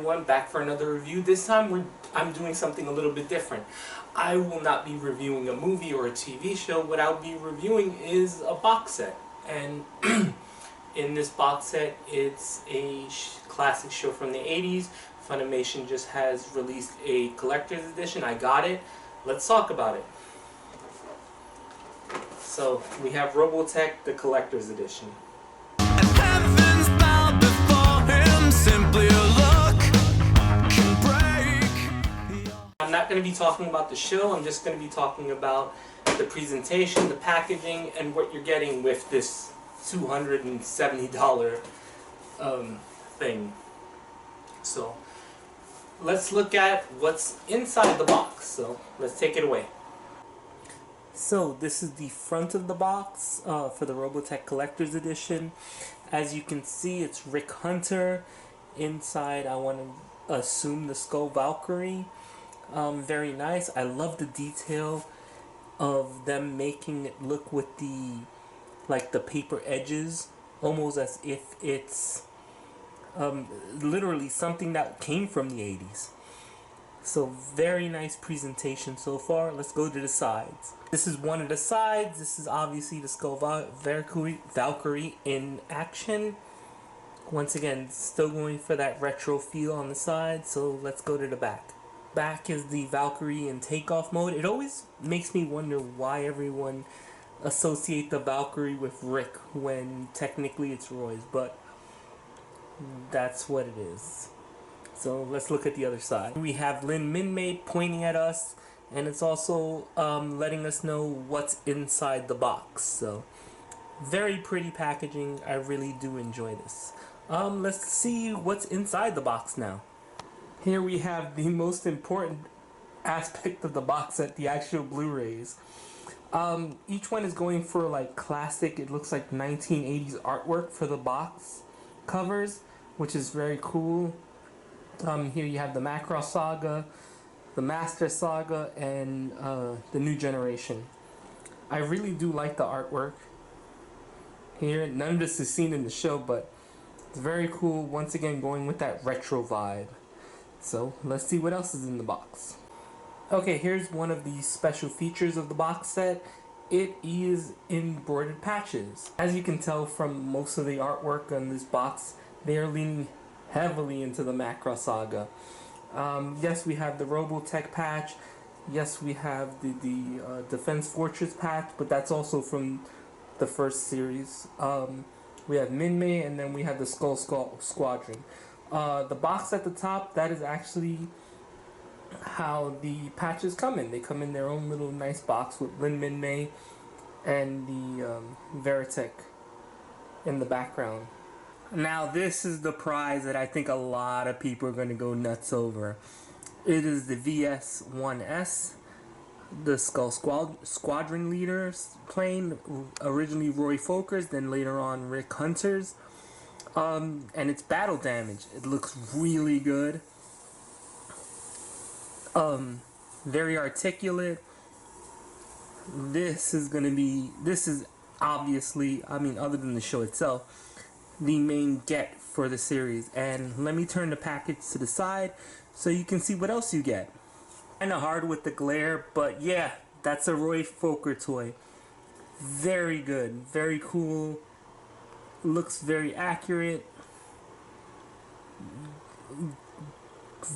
everyone, back for another review. This time I'm doing something a little bit different. I will not be reviewing a movie or a TV show. What I'll be reviewing is a box set. And in this box set, it's a classic show from the 80s. Funimation just has released a collector's edition. I got it. Let's talk about it. So we have Robotech, the collector's edition. I'm not going to be talking about the show, I'm just going to be talking about the presentation, the packaging, and what you're getting with this $270 thing. So let's look at what's inside the box. So let's take it away. So this is the front of the box for the Robotech Collector's Edition. As you can see, it's Rick Hunter. Inside, I want to assume the Skull Valkyrie. Very nice. I love the detail of them making it look with the paper edges, almost as if it's literally something that came from the 80s. So very nice presentation so far. Let's go to the sides. This is one of the sides. This is obviously the Skull Valkyrie in action. Once again, still going for that retro feel on the side. So let's go to the back. Back is the Valkyrie in takeoff mode. It always makes me wonder why everyone associate the Valkyrie with Rick when technically it's Roy's, but that's what it is. So let's look at the other side. We have Lin Minmay pointing at us, and it's also letting us know what's inside the box. So very pretty packaging. I really do enjoy this. Let's see what's inside the box now. Here we have the most important aspect of the box set, the actual Blu-rays. Each one is going for like classic, it looks like 1980s artwork for the box covers, which is very cool. Here you have the Macross Saga, the Master Saga, and the New Generation. I really do like the artwork here. None of this is seen in the show, but it's very cool. Once again, going with that retro vibe. So let's see what else is in the box. Okay, here's one of the special features of the box set. It is embroidered patches. As you can tell from most of the artwork on this box, they are leaning heavily into the Macross Saga. Yes, we have the Robotech patch. Yes, we have the Defense Fortress patch, but that's also from the first series. We have Minmay, and then we have the Skull Squadron. The box at the top, that is actually how the patches come in. They come in their own little nice box with Lin Minmay and the Veritech in the background. Now this is the prize that I think a lot of people are going to go nuts over. It is the VS-1S, the Skull Squadron Leaders plane, originally Roy Foker's, then later on Rick Hunter's. And it's battle damage. It looks really good. Very articulate. This is obviously, I mean, other than the show itself, the main get for the series. And let me turn the package to the side so you can see what else you get. Kinda hard with the glare, but yeah, that's a Roy Fokker toy. Very good, very cool. Looks very accurate.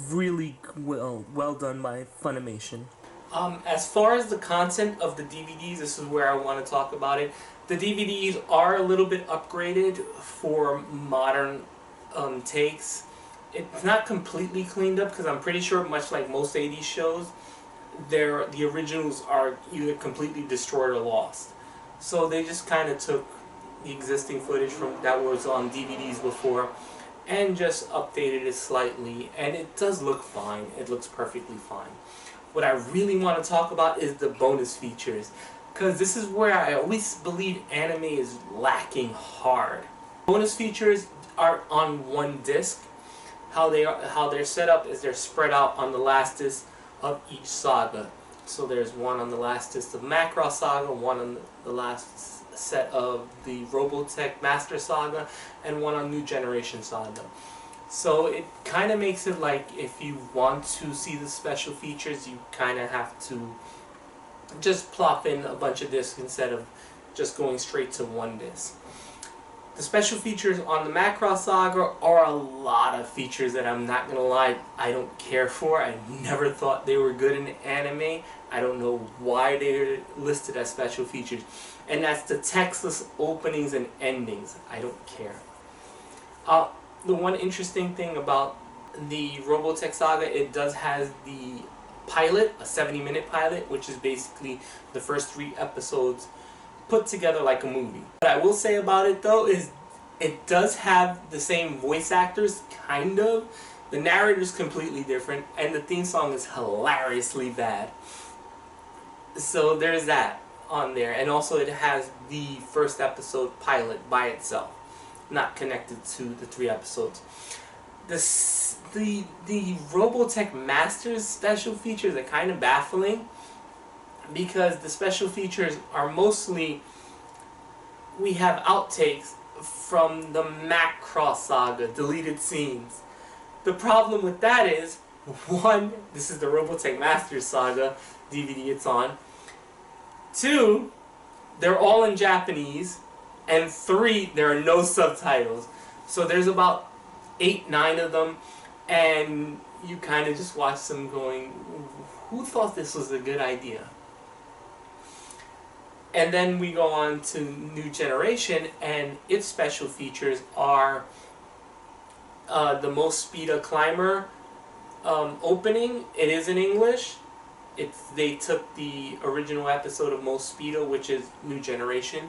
Really well done by Funimation. As far as the content of the DVDs, this is where I want to talk about it. The DVDs are a little bit upgraded for modern takes. It's not completely cleaned up because I'm pretty sure, much like most 80s shows, the originals are either completely destroyed or lost. So they just kind of took the existing footage from that was on DVDs before and just updated it slightly, and it does look fine. It looks perfectly fine. What I really want to talk about is the bonus features, because this is where I always believe anime is lacking hard. Bonus features are on one disc. How they're set up is they're spread out on the last disc of each saga. So there's one on the last disc of Macross Saga, one on the last set of the Robotech Master Saga, and one on New Generation Saga. So it kind of makes it like if you want to see the special features, you kind of have to just plop in a bunch of discs instead of just going straight to one disc. The special features on the Macross Saga are a lot of features that I'm not gonna lie, I don't care for. I never thought they were good in anime. I don't know why they're listed as special features. And that's the textless openings and endings. I don't care. The one interesting thing about the Robotech Saga, it does have the pilot, a 70-minute pilot, which is basically the first 3 episodes put together like a movie. What I will say about it though is it does have the same voice actors, kind of. The narrator's completely different, and the theme song is hilariously bad. So there's that on there, and also it has the first episode pilot by itself, not connected to the 3 episodes. The Robotech Masters special features are kind of baffling, because the special features are mostly, we have outtakes from the Macross Saga, deleted scenes. The problem with that is, 1, this is the Robotech Masters Saga DVD it's on. 2, they're all in Japanese. And 3, there are no subtitles. So there's about 8, 9 of them, and you kind of just watch them going, who thought this was a good idea? And then we go on to New Generation, and its special features are the Most Speeda Climber opening. It is in English. They took the original episode of Most Speeda, which is New Generation,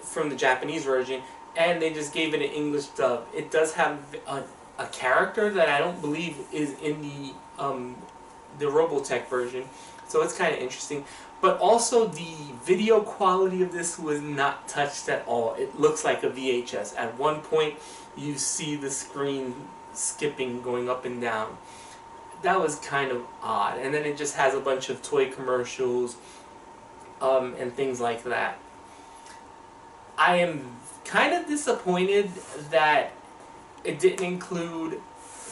from the Japanese version, and they just gave it an English dub. It does have a character that I don't believe is in the Robotech version, so it's kind of interesting. But also the video quality of this was not touched at all. It looks like a VHS. At one point you see the screen skipping, going up and down. That was kind of odd. And then it just has a bunch of toy commercials and things like that. I am kind of disappointed that it didn't include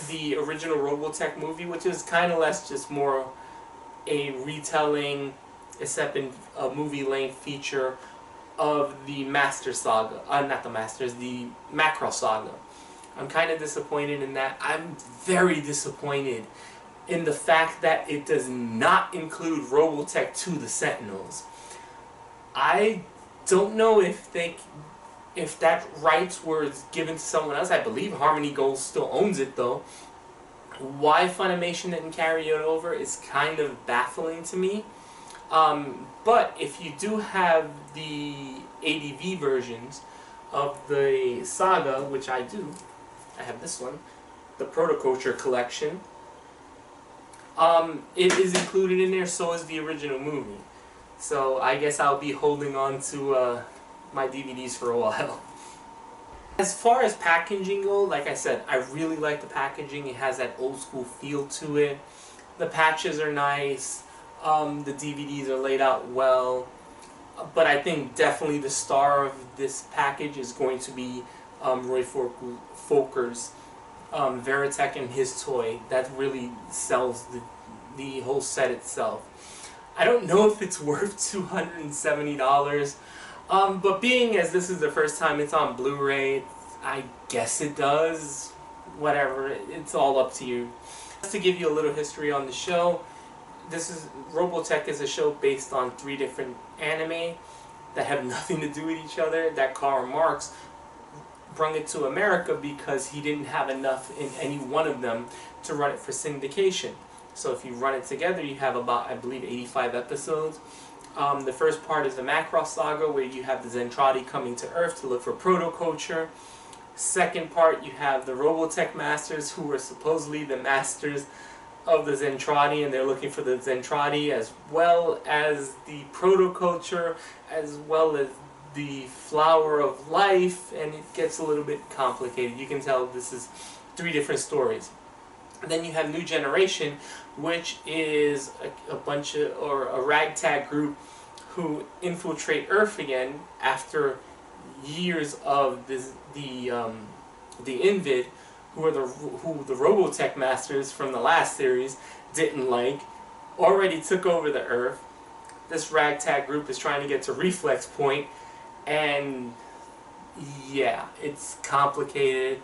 the original Robotech movie, which is kind of less, just more a retelling, except in a movie-length feature of the Master Saga. Not the Masters, the Macross Saga. I'm kind of disappointed in that. I'm very disappointed in the fact that it does not include Robotech 2 The Sentinels. I don't know if that rights were given to someone else. I believe Harmony Gold still owns it though. Why Funimation didn't carry it over is kind of baffling to me. But if you do have the ADV versions of the saga, which I do, I have this one, the Protoculture collection, it is included in there, so is the original movie. So I guess I'll be holding on to my DVDs for a while. As far as packaging goes, like I said, I really like the packaging. It has that old school feel to it. The patches are nice. The DVDs are laid out well. But I think definitely the star of this package is going to be Roy Folker's Veritech and his toy. That really sells the whole set itself. I don't know if it's worth $270, but being as this is the first time it's on Blu-ray, I guess it does. Whatever, it's all up to you. Just to give you a little history on the show, Robotech is a show based on 3 different anime that have nothing to do with each other, that Karl Marx brought it to America because he didn't have enough in any one of them to run it for syndication. So if you run it together, you have about, I believe, 85 episodes. The first part is the Macross Saga, where you have the Zentradi coming to Earth to look for Protoculture. Second part, you have the Robotech Masters, who are supposedly the masters of the Zentradi, and they're looking for the Zentradi, as well as the Protoculture, as well as the Flower of Life, and it gets a little bit complicated. You can tell this is 3 different stories. And then you have New Generation, which is a bunch of, or a ragtag group who infiltrate Earth again after years of the Invid who the Robotech masters from the last series didn't like, already took over the Earth. This ragtag group is trying to get to Reflex Point, and yeah, it's complicated.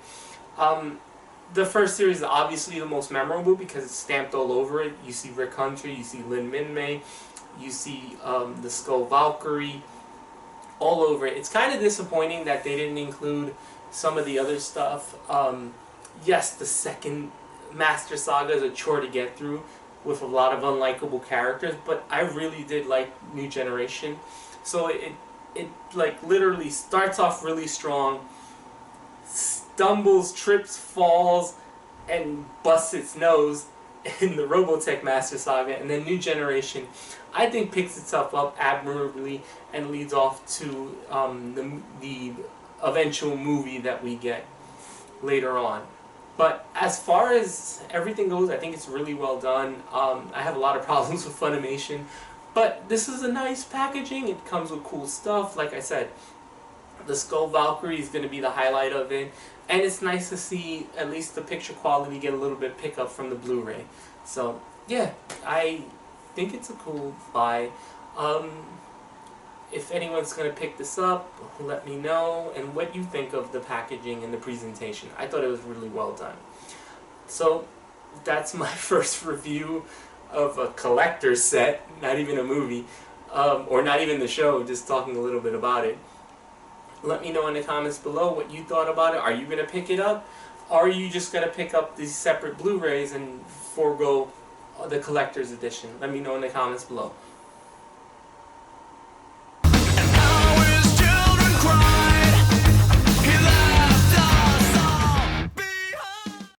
The first series is obviously the most memorable because it's stamped all over it. You see Rick Hunter, you see Lin Min-Mei, you see the Skull Valkyrie all over it. It's kind of disappointing that they didn't include some of the other stuff. Yes, the second Master Saga is a chore to get through with a lot of unlikable characters, but I really did like New Generation. So it like literally starts off really strong, stumbles, trips, falls, and busts its nose in the Robotech Master Saga, and then New Generation, I think, picks itself up admirably and leads off to the eventual movie that we get later on. But as far as everything goes, I think it's really well done. I have a lot of problems with Funimation, but this is a nice packaging. It comes with cool stuff. Like I said, the Skull Valkyrie is going to be the highlight of it, and it's nice to see at least the picture quality get a little bit pick up from the Blu-ray. So yeah, I think it's a cool buy. If anyone's going to pick this up, let me know, and what you think of the packaging and the presentation. I thought it was really well done. So that's my first review of a collector's set, not even a movie, or not even the show, just talking a little bit about it. Let me know in the comments below what you thought about it. Are you going to pick it up? Or are you just going to pick up these separate Blu-rays and forego the collector's edition? Let me know in the comments below.